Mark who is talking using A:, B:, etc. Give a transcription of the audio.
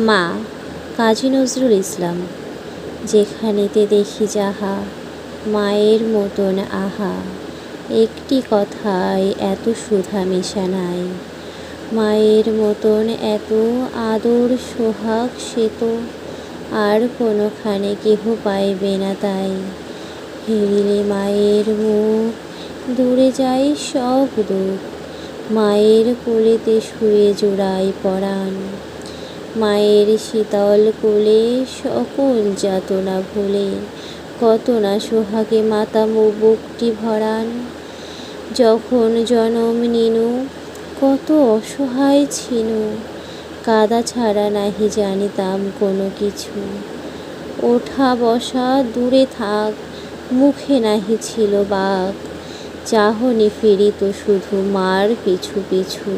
A: মা কাজী নজরুল ইসলাম। যেখানেতে দেখি যাহা মায়ের মতন আহা, একটি কথায় এত সুধা মেশা নাই। মায়ের মতন এত আদর সোহাগ সে তো আর কোনোখানে কেহ পাইবে না তাই। হেরিলে মায়ের মুখ দূরে যায় সব দুঃখ, মায়ের কোলেতে শুয়ে জোড়ায় পরাণ। মায়ের শীতল কোলে সকল যাতনা ভুলে, কত না সোহাগে মাতাম বুকটি ভরান। যখন জনম নিনু কত অসহায় ছিনু, কাঁদা ছাড়া নাহি জানিতাম কোনো কিছু। ওঠা বসা দূরে থাক, মুখে নাহি ছিল বাক, চাহনি ফিরিত শুধু মার পিছু পিছু।